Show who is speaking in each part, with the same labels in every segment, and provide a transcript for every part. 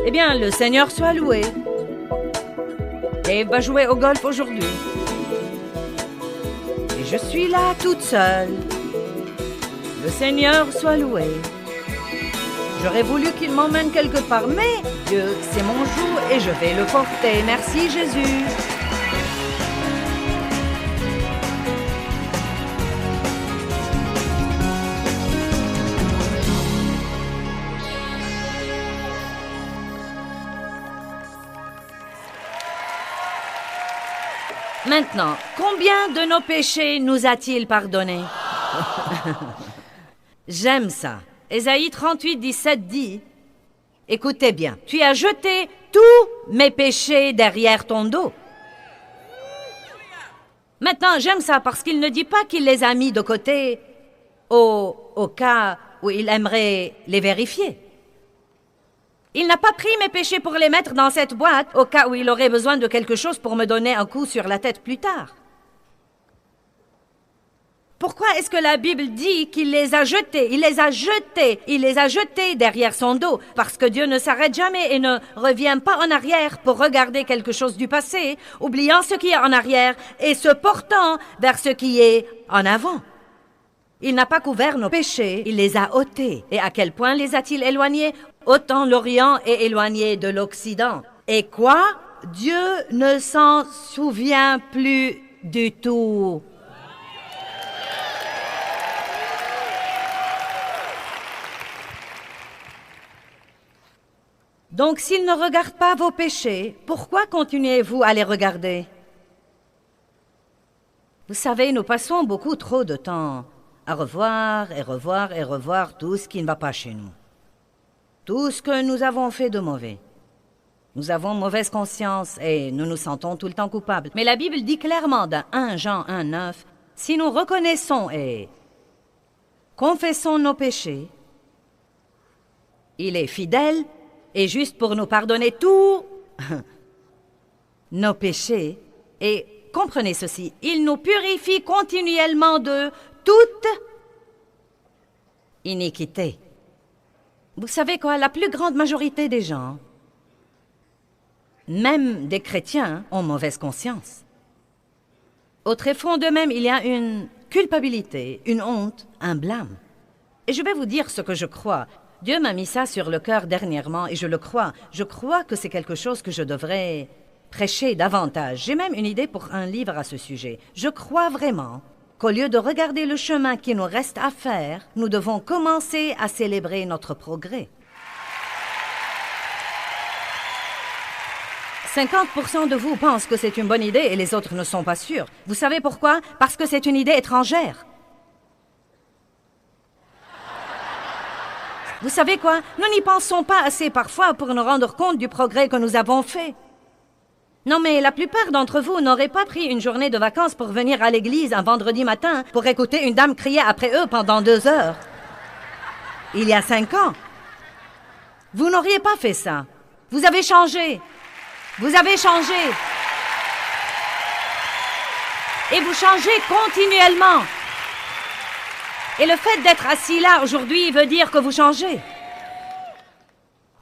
Speaker 1: Eh bien, le Seigneur soit loué. Dave va jouer au golf aujourd'hui. Et je suis là toute seule. Le Seigneur soit loué. J'aurais voulu qu'il m'emmène quelque part, mais Dieu, c'est mon joug et je vais le porter. Merci Jésus. Maintenant, combien de nos péchés nous a-t-il pardonnés? J'aime ça. Ésaïe 38, 17 dit, « Écoutez bien, tu as jeté tous mes péchés derrière ton dos. » Maintenant, j'aime ça parce qu'il ne dit pas qu'il les a mis de côté au cas où il aimerait les vérifier. Il n'a pas pris mes péchés pour les mettre dans cette boîte au cas où il aurait besoin de quelque chose pour me donner un coup sur la tête plus tard. Pourquoi est-ce que la Bible dit qu'il les a jetés? Il les a jetés derrière son dos, parce que Dieu ne s'arrête jamais et ne revient pas en arrière pour regarder quelque chose du passé, oubliant ce qui est en arrière et se portant vers ce qui est en avant. Il n'a pas couvert nos péchés, il les a ôtés. Et à quel point les a-t-il éloignés? Autant l'Orient est éloigné de l'Occident. Et quoi? Dieu ne s'en souvient plus du tout. Donc, s'il ne regarde pas vos péchés, pourquoi continuez-vous à les regarder? Vous savez, nous passons beaucoup trop de temps à revoir et revoir et revoir tout ce qui ne va pas chez nous. Tout ce que nous avons fait de mauvais. Nous avons mauvaise conscience et nous nous sentons tout le temps coupables. Mais la Bible dit clairement dans 1 Jean 1,9, « Si nous reconnaissons et confessons nos péchés, il est fidèle et juste pour nous pardonner tous nos péchés. Et comprenez ceci, il nous purifie continuellement de toute iniquité. » Vous savez quoi, la plus grande majorité des gens, même des chrétiens, ont mauvaise conscience. Au tréfond d'eux-mêmes, il y a une culpabilité, une honte, un blâme. Et je vais vous dire ce que je crois. Dieu m'a mis ça sur le cœur dernièrement et je le crois. Je crois que c'est quelque chose que je devrais prêcher davantage. J'ai même une idée pour un livre à ce sujet. Je crois vraiment qu'au lieu de regarder le chemin qui nous reste à faire, nous devons commencer à célébrer notre progrès. 50% de vous pensent que c'est une bonne idée et les autres ne sont pas sûrs. Vous savez pourquoi? Parce que c'est une idée étrangère. Vous savez quoi? Nous n'y pensons pas assez parfois pour nous rendre compte du progrès que nous avons fait. Non, mais la plupart d'entre vous n'auraient pas pris une journée de vacances pour venir à l'église un vendredi matin pour écouter une dame crier après eux pendant 2 heures. Il y a 5 ans. Vous n'auriez pas fait ça. Vous avez changé. Vous avez changé. Et vous changez continuellement. Et le fait d'être assis là aujourd'hui veut dire que vous changez.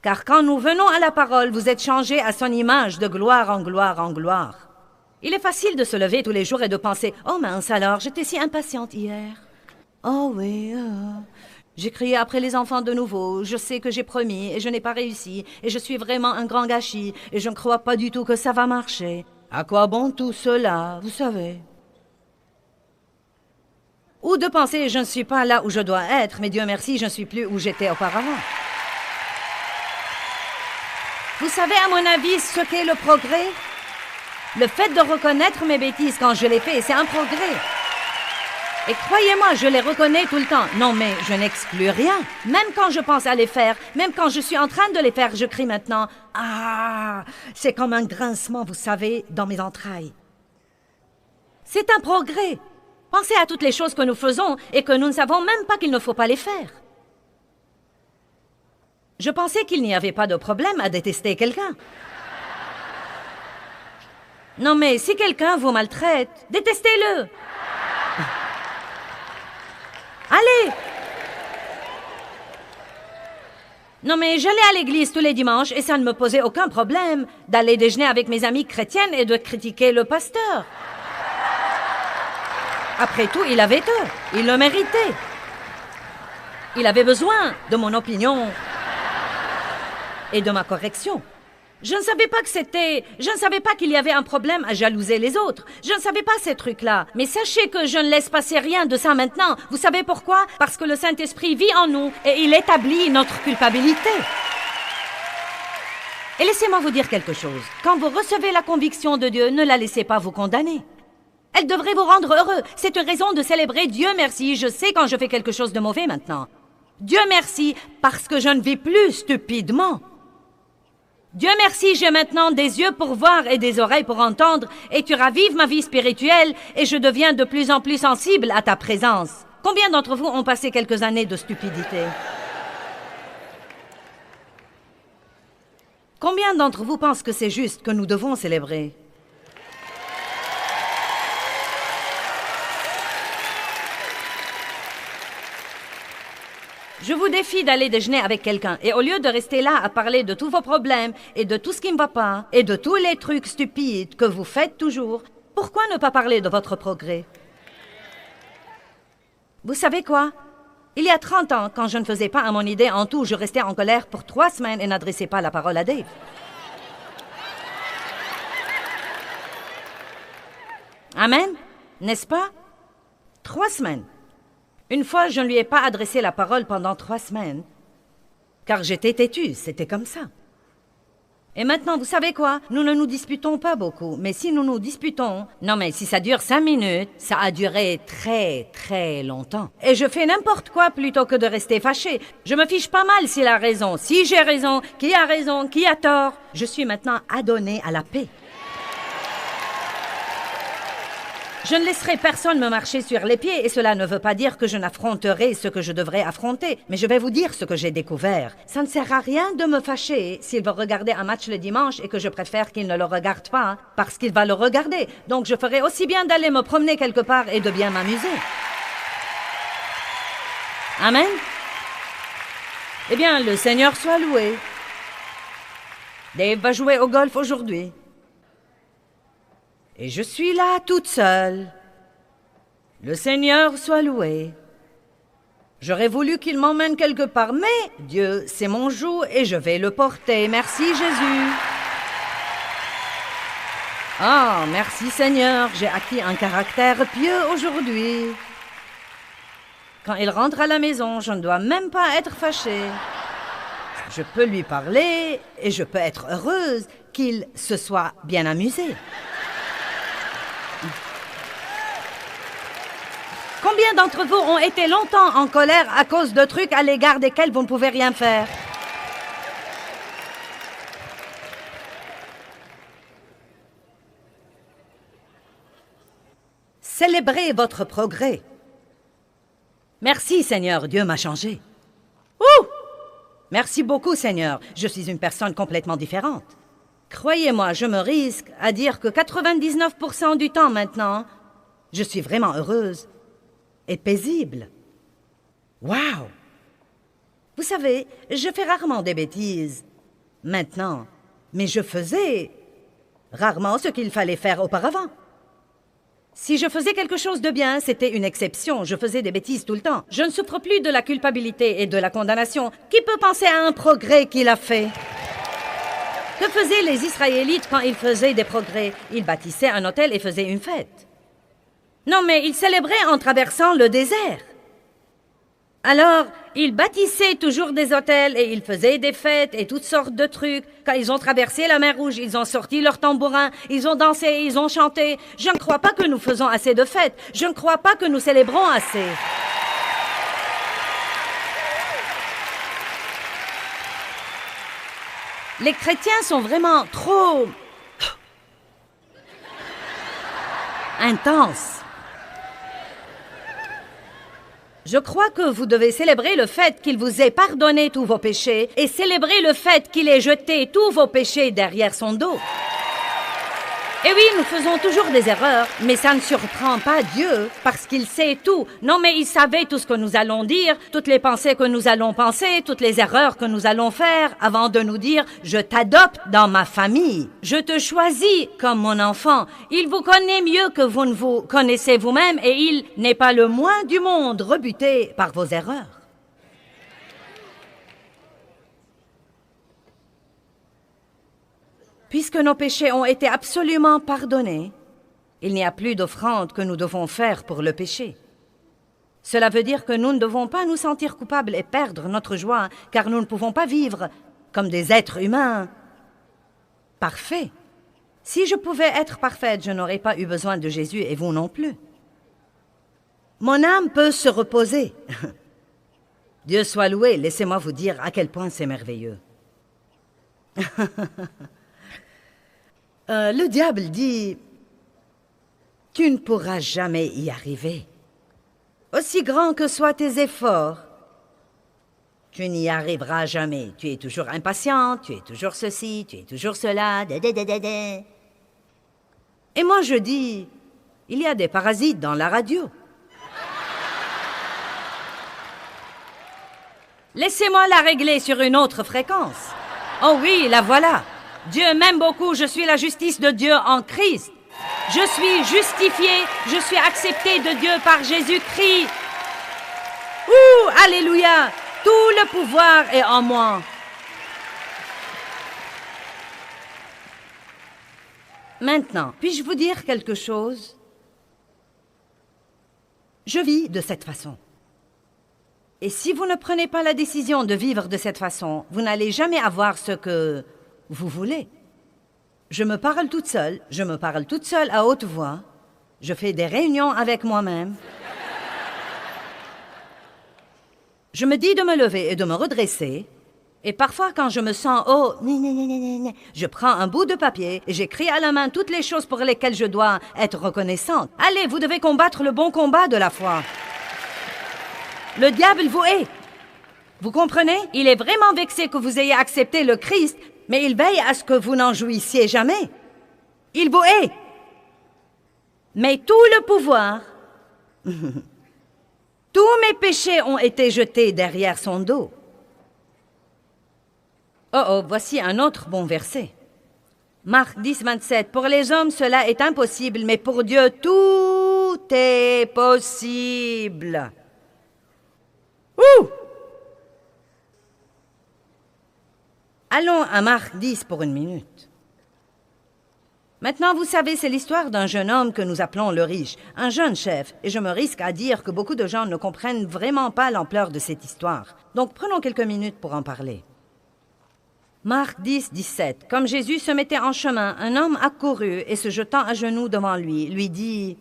Speaker 1: Car quand nous venons à la parole, vous êtes changés à son image de gloire en gloire en gloire. Il est facile de se lever tous les jours et de penser « Oh mince alors, j'étais si impatiente hier. Oh oui, j'ai crié après les enfants de nouveau. Je sais que j'ai promis et je n'ai pas réussi. Et je suis vraiment un grand gâchis et je ne crois pas du tout que ça va marcher. À quoi bon tout cela, vous savez ?» Ou de penser « Je ne suis pas là où je dois être, mais Dieu merci, je ne suis plus où j'étais auparavant. » Vous savez, à mon avis, ce qu'est le progrès? Le fait de reconnaître mes bêtises quand je les fais, c'est un progrès. Et croyez-moi, je les reconnais tout le temps. Non, mais je n'exclus rien. Même quand je pense à les faire, même quand je suis en train de les faire, je crie maintenant « Ah !» C'est comme un grincement, vous savez, dans mes entrailles. C'est un progrès. Pensez à toutes les choses que nous faisons et que nous ne savons même pas qu'il ne faut pas les faire. Je pensais qu'il n'y avait pas de problème à détester quelqu'un. Non, mais si quelqu'un vous maltraite, détestez-le. Allez. Non, mais j'allais à l'église tous les dimanches et ça ne me posait aucun problème d'aller déjeuner avec mes amies chrétiennes et de critiquer le pasteur. Après tout, il avait tort. Il le méritait. Il avait besoin de mon opinion et de ma correction. Je ne savais pas qu'il y avait un problème à jalouser les autres. Je ne savais pas ces trucs-là. Mais sachez que je ne laisse passer rien de ça maintenant. Vous savez pourquoi? Parce que le Saint-Esprit vit en nous et il établit notre culpabilité. Et laissez-moi vous dire quelque chose. Quand vous recevez la conviction de Dieu, ne la laissez pas vous condamner. Elle devrait vous rendre heureux. C'est une raison de célébrer Dieu merci. Je sais quand je fais quelque chose de mauvais maintenant. Dieu merci parce que je ne vis plus stupidement. Dieu merci, j'ai maintenant des yeux pour voir et des oreilles pour entendre, et tu ravives ma vie spirituelle, et je deviens de plus en plus sensible à ta présence. Combien d'entre vous ont passé quelques années de stupidité? Combien d'entre vous pensent que c'est juste, que nous devons célébrer? Je vous défie d'aller déjeuner avec quelqu'un et au lieu de rester là à parler de tous vos problèmes et de tout ce qui ne va pas et de tous les trucs stupides que vous faites toujours, pourquoi ne pas parler de votre progrès? Vous savez quoi? Il y a 30 ans, quand je ne faisais pas à mon idée en tout, je restais en colère pour 3 semaines et n'adressais pas la parole à Dave. Amen? N'est-ce pas? 3 semaines. Une fois, je ne lui ai pas adressé la parole pendant 3 semaines, car j'étais têtue, c'était comme ça. Et maintenant, vous savez quoi? Nous ne nous disputons pas beaucoup, mais si nous nous disputons... Non, mais si ça dure 5 minutes, ça a duré très, très longtemps. Et je fais n'importe quoi plutôt que de rester fâchée. Je me fiche pas mal s'il a raison, si j'ai raison, qui a tort. Je suis maintenant adonnée à la paix. Je ne laisserai personne me marcher sur les pieds et cela ne veut pas dire que je n'affronterai ce que je devrais affronter. Mais je vais vous dire ce que j'ai découvert. Ça ne sert à rien de me fâcher s'il veut regarder un match le dimanche et que je préfère qu'il ne le regarde pas parce qu'il va le regarder. Donc je ferai aussi bien d'aller me promener quelque part et de bien m'amuser. Amen. Eh bien, le Seigneur soit loué. Dave va jouer au golf aujourd'hui. Et je suis là toute seule. Le Seigneur soit loué. J'aurais voulu qu'il m'emmène quelque part, mais Dieu, c'est mon joug et je vais le porter. Merci Jésus. Ah, merci Seigneur, j'ai acquis un caractère pieux aujourd'hui. Quand il rentre à la maison, je ne dois même pas être fâchée. Je peux lui parler et je peux être heureuse qu'il se soit bien amusé. Combien d'entre vous ont été longtemps en colère à cause de trucs à l'égard desquels vous ne pouvez rien faire? Célébrez votre progrès. Merci Seigneur, Dieu m'a changé. Ouh! Merci beaucoup Seigneur, je suis une personne complètement différente. Croyez-moi, je me risque à dire que 99% du temps maintenant, je suis vraiment heureuse. Et paisible. Wow! Vous savez, je fais rarement des bêtises maintenant, mais je faisais rarement ce qu'il fallait faire auparavant. Si je faisais quelque chose de bien, c'était une exception. Je faisais des bêtises tout le temps. Je ne souffre plus de la culpabilité et de la condamnation. Qui peut penser à un progrès qu'il a fait? Que faisaient les Israélites quand ils faisaient des progrès? Ils bâtissaient un hôtel et faisaient une fête. Non, mais ils célébraient en traversant le désert. Alors, ils bâtissaient toujours des hôtels et ils faisaient des fêtes et toutes sortes de trucs. Quand ils ont traversé la mer Rouge, ils ont sorti leurs tambourins, ils ont dansé, ils ont chanté. Je ne crois pas que nous faisons assez de fêtes. Je ne crois pas que nous célébrons assez. Les chrétiens sont vraiment trop intenses. Je crois que vous devez célébrer le fait qu'il vous ait pardonné tous vos péchés et célébrer le fait qu'il ait jeté tous vos péchés derrière son dos. Et oui, nous faisons toujours des erreurs, mais ça ne surprend pas Dieu, parce qu'il sait tout. Non, mais il savait tout ce que nous allons dire, toutes les pensées que nous allons penser, toutes les erreurs que nous allons faire, avant de nous dire « Je t'adopte dans ma famille. Je te choisis comme mon enfant. Il vous connaît mieux que vous ne vous connaissez vous-même, et il n'est pas le moins du monde rebuté par vos erreurs. » Puisque nos péchés ont été absolument pardonnés, il n'y a plus d'offrande que nous devons faire pour le péché. Cela veut dire que nous ne devons pas nous sentir coupables et perdre notre joie, car nous ne pouvons pas vivre comme des êtres humains parfaits. Si je pouvais être parfaite, je n'aurais pas eu besoin de Jésus et vous non plus. Mon âme peut se reposer. Dieu soit loué, laissez-moi vous dire à quel point c'est merveilleux. Le diable dit « Tu ne pourras jamais y arriver. Aussi grands que soient tes efforts, tu n'y arriveras jamais. Tu es toujours impatient, tu es toujours ceci, tu es toujours cela. » Et moi je dis « Il y a des parasites dans la radio. » Laissez-moi la régler sur une autre fréquence. Oh oui, la voilà. Dieu m'aime beaucoup, je suis la justice de Dieu en Christ. Je suis justifié, je suis accepté de Dieu par Jésus-Christ. Ouh, alléluia, tout le pouvoir est en moi. Maintenant, puis-je vous dire quelque chose? Je vis de cette façon. Et si vous ne prenez pas la décision de vivre de cette façon, vous n'allez jamais avoir ce que vous voulez. Je me parle toute seule à haute voix. Je fais des réunions avec moi-même. Je me dis de me lever et de me redresser. Et parfois, quand je me sens je prends un bout de papier et j'écris à la main toutes les choses pour lesquelles je dois être reconnaissante. Allez, vous devez combattre le bon combat de la foi. Le diable vous hait. Vous comprenez? Il est vraiment vexé que vous ayez accepté le Christ, mais il veille à ce que vous n'en jouissiez jamais. Il vous hait. Mais tout le pouvoir, tous mes péchés ont été jetés derrière son dos. Oh, voici un autre bon verset. Marc 10, 27. Pour les hommes, cela est impossible, mais pour Dieu, tout est possible. Ouh! Allons à Marc 10 pour une minute. Maintenant, vous savez, c'est l'histoire d'un jeune homme que nous appelons le riche, un jeune chef, et je me risque à dire que beaucoup de gens ne comprennent vraiment pas l'ampleur de cette histoire. Donc, prenons quelques minutes pour en parler. Marc 10, 17. Comme Jésus se mettait en chemin, un homme accourut et se jetant à genoux devant lui, lui dit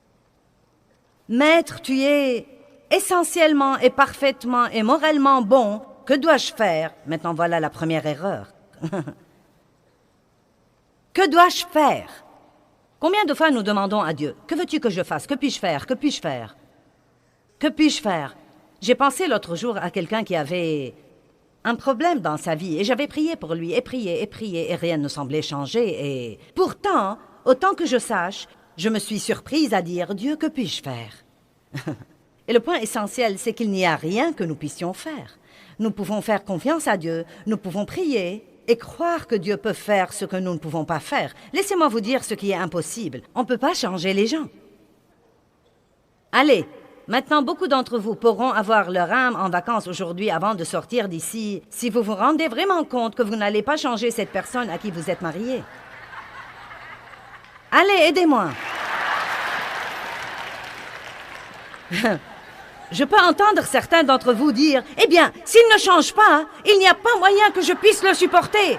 Speaker 1: « Maître, tu es essentiellement et parfaitement et moralement bon. Que dois-je faire? » Maintenant, voilà la première erreur. Que dois-je faire? Combien de fois nous demandons à Dieu, « Que veux-tu que je fasse? Que puis-je faire? Que puis-je faire? Que puis-je faire? » J'ai pensé l'autre jour à quelqu'un qui avait un problème dans sa vie et j'avais prié pour lui et prié et rien ne semblait changer et pourtant, autant que je sache, je me suis surprise à dire, « Dieu, que puis-je faire? » Et le point essentiel, c'est qu'il n'y a rien que nous puissions faire. Nous pouvons faire confiance à Dieu, nous pouvons prier et croire que Dieu peut faire ce que nous ne pouvons pas faire. Laissez-moi vous dire ce qui est impossible. On ne peut pas changer les gens. Allez, maintenant beaucoup d'entre vous pourront avoir leur âme en vacances aujourd'hui avant de sortir d'ici, si vous vous rendez vraiment compte que vous n'allez pas changer cette personne à qui vous êtes marié. Allez, aidez-moi. Je peux entendre certains d'entre vous dire, « Eh bien, s'il ne change pas, il n'y a pas moyen que je puisse le supporter. »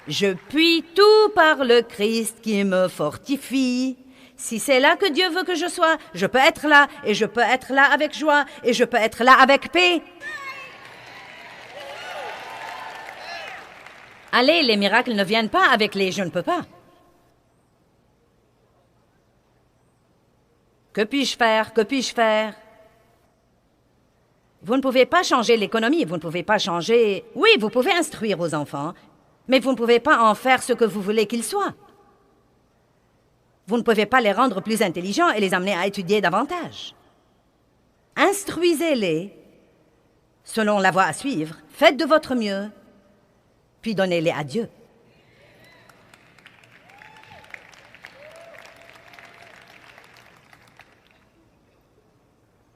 Speaker 1: Je puis tout par le Christ qui me fortifie. Si c'est là que Dieu veut que je sois, je peux être là, et je peux être là avec joie, et je peux être là avec paix. Allez, les miracles ne viennent pas avec les « je ne peux pas ». Que puis-je faire? Que puis-je faire? Vous ne pouvez pas changer l'économie, vous ne pouvez pas changer... Oui, vous pouvez instruire vos enfants, mais vous ne pouvez pas en faire ce que vous voulez qu'ils soient. Vous ne pouvez pas les rendre plus intelligents et les amener à étudier davantage. Instruisez-les selon la voie à suivre, faites de votre mieux, puis donnez-les à Dieu.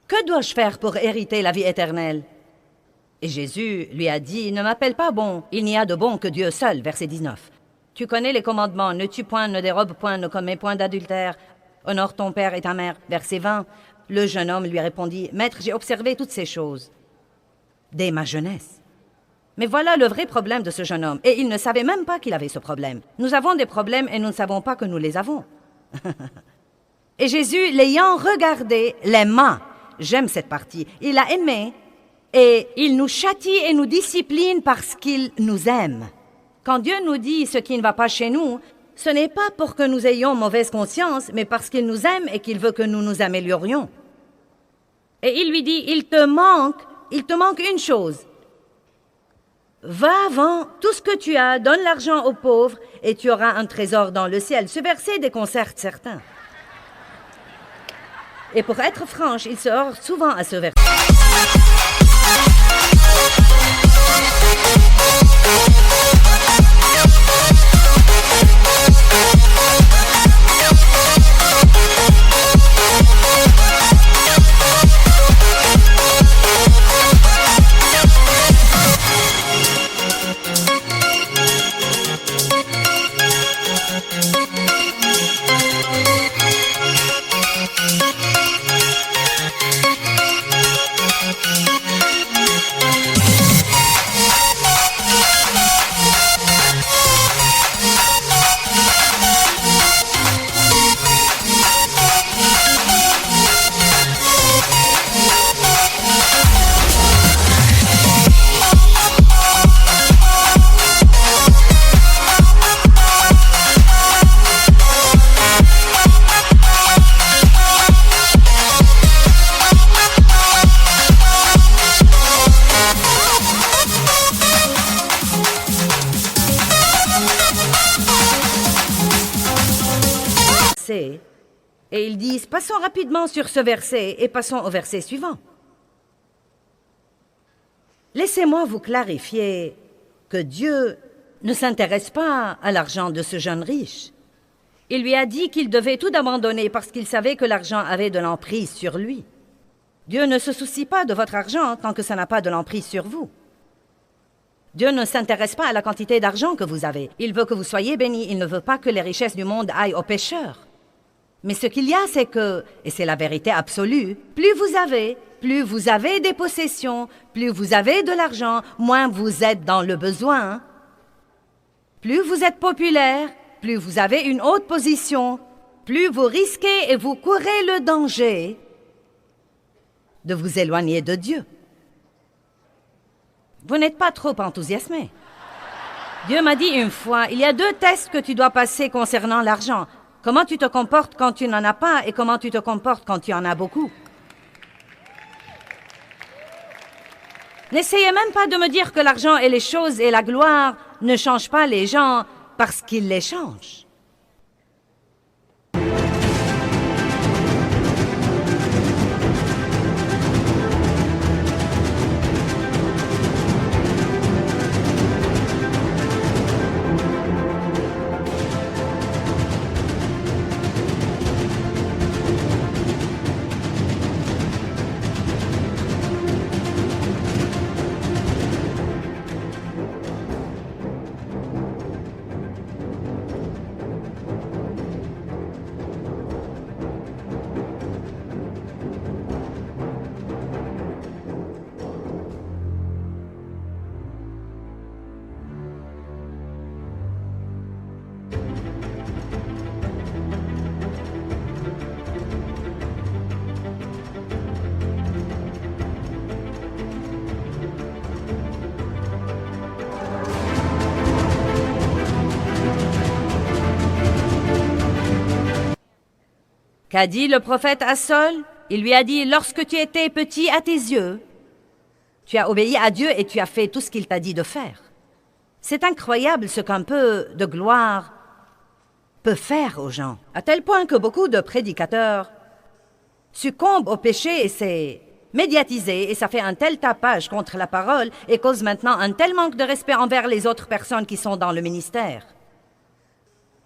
Speaker 1: Que dois-je faire pour hériter la vie éternelle? Et Jésus lui a dit, ne m'appelle pas bon, il n'y a de bon que Dieu seul, verset 19. Tu connais les commandements, ne tue point, ne dérobe point, ne commets point d'adultère, honore ton père et ta mère, verset 20. Le jeune homme lui répondit, Maître, j'ai observé toutes ces choses dès ma jeunesse. Mais voilà le vrai problème de ce jeune homme, et il ne savait même pas qu'il avait ce problème. Nous avons des problèmes et nous ne savons pas que nous les avons. Et Jésus, l'ayant regardé, l'aima. J'aime cette partie. Il l'a aimé, et il nous châtie et nous discipline parce qu'il nous aime. Quand Dieu nous dit ce qui ne va pas chez nous, ce n'est pas pour que nous ayons mauvaise conscience, mais parce qu'il nous aime et qu'il veut que nous nous améliorions. Et il lui dit, il te manque une chose. Va, vends tout ce que tu as, donne l'argent aux pauvres, et tu auras un trésor dans le ciel. Ce verset déconcerte certains. Et pour être franche, il se heurte souvent à ce verset. Et ils disent, passons rapidement sur ce verset et passons au verset suivant. Laissez-moi vous clarifier que Dieu ne s'intéresse pas à l'argent de ce jeune riche. Il lui a dit qu'il devait tout abandonner parce qu'il savait que l'argent avait de l'emprise sur lui. Dieu ne se soucie pas de votre argent tant que ça n'a pas de l'emprise sur vous. Dieu ne s'intéresse pas à la quantité d'argent que vous avez. Il veut que vous soyez bénis. Il ne veut pas que les richesses du monde aillent aux pécheurs. Mais ce qu'il y a, c'est que, et c'est la vérité absolue, plus vous avez des possessions, plus vous avez de l'argent, moins vous êtes dans le besoin. Plus vous êtes populaire, plus vous avez une haute position, plus vous risquez et vous courez le danger de vous éloigner de Dieu. Vous n'êtes pas trop enthousiasmé. Dieu m'a dit une fois, il y a 2 tests que tu dois passer concernant l'argent. Comment tu te comportes quand tu n'en as pas et comment tu te comportes quand tu en as beaucoup. N'essayez même pas de me dire que l'argent et les choses et la gloire ne changent pas les gens parce qu'ils les changent. Qu'a dit le prophète à Saül? Il lui a dit, lorsque tu étais petit à tes yeux, Tu as obéi à Dieu et tu as fait tout ce qu'il t'a dit de faire. C'est incroyable ce qu'un peu de gloire peut faire aux gens, à tel point que beaucoup de prédicateurs succombent au péché et c'est médiatisé et ça fait un tel tapage contre la parole et cause maintenant un tel manque de respect envers les autres personnes qui sont dans le ministère.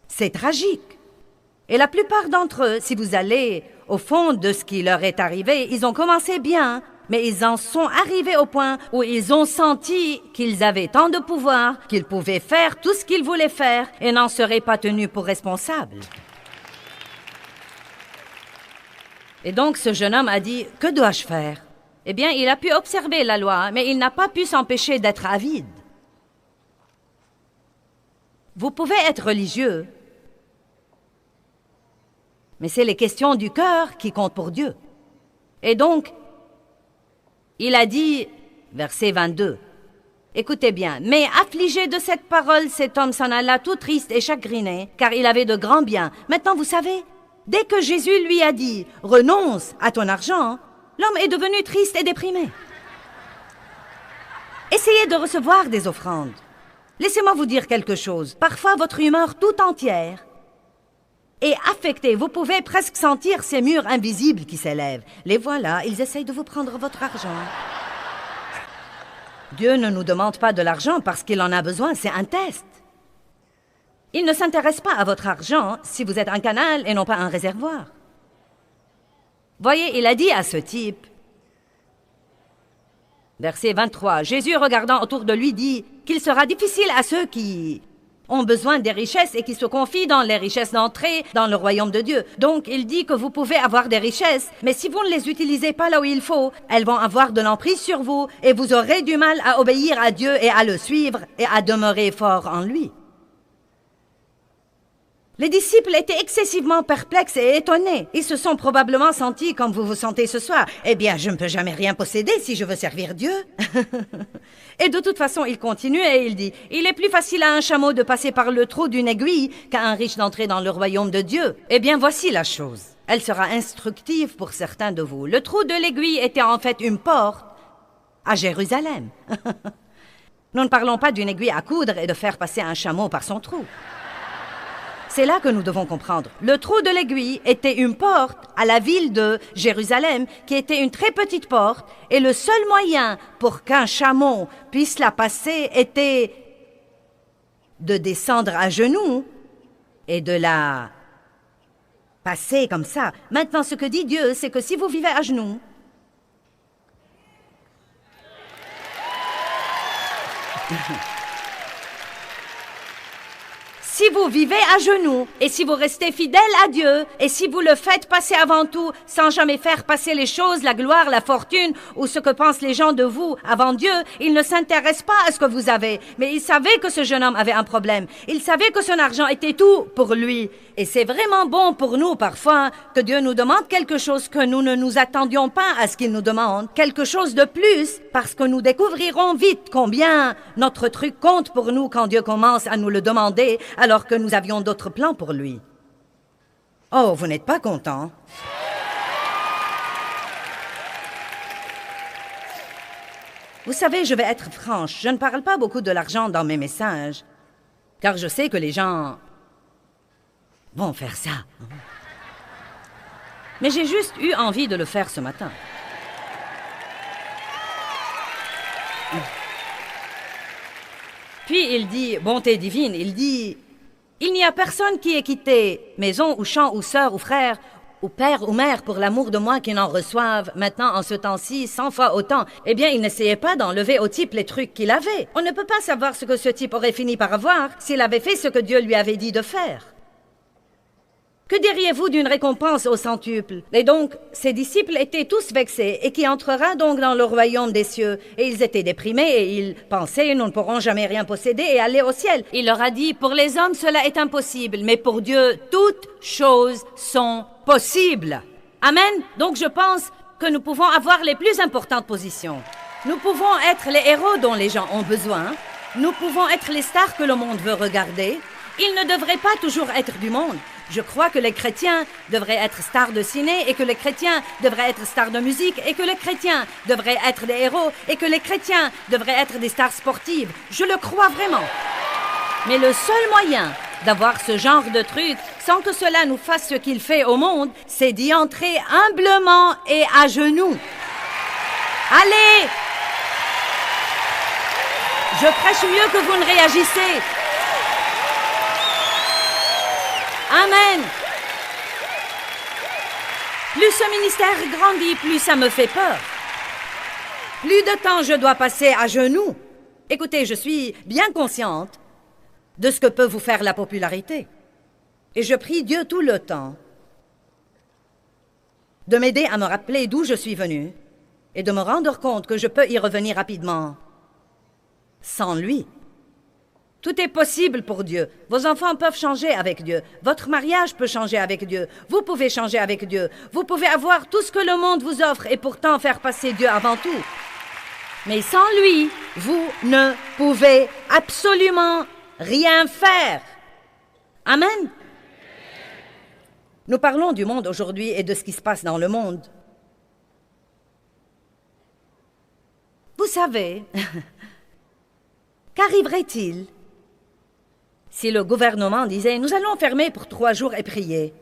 Speaker 1: C'est tragique. Et la plupart d'entre eux, si vous allez au fond de ce qui leur est arrivé, ils ont commencé bien, mais ils en sont arrivés au point où ils ont senti qu'ils avaient tant de pouvoir qu'ils pouvaient faire tout ce qu'ils voulaient faire et n'en seraient pas tenus pour responsables. Et donc ce jeune homme a dit « Que dois-je faire ?» Eh bien, il a pu observer la loi, mais il n'a pas pu s'empêcher d'être avide. Vous pouvez être religieux, mais c'est les questions du cœur qui comptent pour Dieu. Et donc, il a dit, verset 22, « Écoutez bien, mais affligé de cette parole, cet homme s'en alla tout triste et chagriné, car il avait de grands biens. Maintenant, vous savez, dès que Jésus lui a dit, « Renonce à ton argent », l'homme est devenu triste et déprimé. Essayez de recevoir des offrandes. Laissez-moi vous dire quelque chose. Parfois, votre humeur tout entière est affectée. Vous pouvez presque sentir ces murs invisibles qui s'élèvent. Les voilà, ils essayent de vous prendre votre argent. Dieu ne nous demande pas de l'argent parce qu'il en a besoin, c'est un test. Il ne s'intéresse pas à votre argent si vous êtes un canal et non pas un réservoir. Voyez, il a dit à ce type, verset 23, Jésus regardant autour de lui dit qu'il sera difficile à ceux qui ont besoin des richesses et qui se confient dans les richesses d'entrer dans le royaume de Dieu. Donc, il dit que vous pouvez avoir des richesses, mais si vous ne les utilisez pas là où il faut, elles vont avoir de l'emprise sur vous et vous aurez du mal à obéir à Dieu et à le suivre et à demeurer fort en lui. Les disciples étaient excessivement perplexes et étonnés. Ils se sont probablement sentis comme vous vous sentez ce soir. Eh bien, je ne peux jamais rien posséder si je veux servir Dieu. Et de toute façon, il continue et il dit, « Il est plus facile à un chameau de passer par le trou d'une aiguille qu'à un riche d'entrer dans le royaume de Dieu. » Eh bien, voici la chose. Elle sera instructive pour certains de vous. Le trou de l'aiguille était en fait une porte à Jérusalem. Nous ne parlons pas d'une aiguille à coudre et de faire passer un chameau par son trou. C'est là que nous devons comprendre. Le trou de l'aiguille était une porte à la ville de Jérusalem, qui était une très petite porte, et le seul moyen pour qu'un chameau puisse la passer était de descendre à genoux et de la passer comme ça. Maintenant, ce que dit Dieu, c'est que si vous vivez à genoux, si vous vivez à genoux, et si vous restez fidèle à Dieu, et si vous le faites passer avant tout, sans jamais faire passer les choses, la gloire, la fortune, ou ce que pensent les gens de vous avant Dieu, il ne s'intéresse pas à ce que vous avez. Mais il savait que ce jeune homme avait un problème. Il savait que son argent était tout pour lui. Et c'est vraiment bon pour nous, parfois, que Dieu nous demande quelque chose que nous ne nous attendions pas à ce qu'il nous demande. Quelque chose de plus, parce que nous découvrirons vite combien notre truc compte pour nous quand Dieu commence à nous le demander, alors que nous avions d'autres plans pour lui. Oh, vous n'êtes pas content? Vous savez, je vais être franche, je ne parle pas beaucoup de l'argent dans mes messages, car je sais que les gens vont faire ça. Mais j'ai juste eu envie de le faire ce matin. Puis il dit, bonté divine, il dit, il n'y a personne qui ait quitté maison ou champ ou sœur ou frère ou père ou mère pour l'amour de moi qui n'en reçoive maintenant en ce temps-ci 100 fois autant. Eh bien, il n'essayait pas d'enlever au type les trucs qu'il avait. On ne peut pas savoir ce que ce type aurait fini par avoir s'il avait fait ce que Dieu lui avait dit de faire. Que diriez-vous d'une récompense au centuple? Et donc, ses disciples étaient tous vexés, et qui entrera donc dans le royaume des cieux? Et ils étaient déprimés, et ils pensaient, nous ne pourrons jamais rien posséder et aller au ciel. Il leur a dit, pour les hommes, cela est impossible, mais pour Dieu, toutes choses sont possibles. Amen. Donc je pense que nous pouvons avoir les plus importantes positions. Nous pouvons être les héros dont les gens ont besoin. Nous pouvons être les stars que le monde veut regarder. Ils ne devraient pas toujours être du monde. Je crois que les chrétiens devraient être stars de ciné et que les chrétiens devraient être stars de musique et que les chrétiens devraient être des héros et que les chrétiens devraient être des stars sportives. Je le crois vraiment. Mais le seul moyen d'avoir ce genre de truc sans que cela nous fasse ce qu'il fait au monde, c'est d'y entrer humblement et à genoux. Allez! Je prêche mieux que vous ne réagissez. Amen. Plus ce ministère grandit, plus ça me fait peur. Plus de temps je dois passer à genoux. Écoutez, je suis bien consciente de ce que peut vous faire la popularité. Et je prie Dieu tout le temps de m'aider à me rappeler d'où je suis venue et de me rendre compte que je peux y revenir rapidement sans lui. Tout est possible pour Dieu. Vos enfants peuvent changer avec Dieu. Votre mariage peut changer avec Dieu. Vous pouvez changer avec Dieu. Vous pouvez avoir tout ce que le monde vous offre et pourtant faire passer Dieu avant tout. Mais sans lui, vous ne pouvez absolument rien faire. Amen. Nous parlons du monde aujourd'hui et de ce qui se passe dans le monde. Vous savez, qu'arriverait-il si le gouvernement disait « Nous allons fermer pour 3 jours et prier ».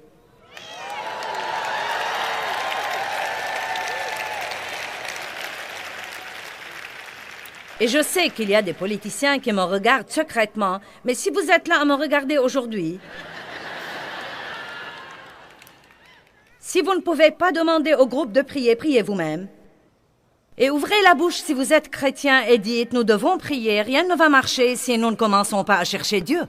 Speaker 1: Et je sais qu'il y a des politiciens qui me regardent secrètement, mais si vous êtes là à me regarder aujourd'hui, si vous ne pouvez pas demander au groupe de prier, priez vous-même. Et ouvrez la bouche si vous êtes chrétien et dites « Nous devons prier, rien ne va marcher si nous ne commençons pas à chercher Dieu ».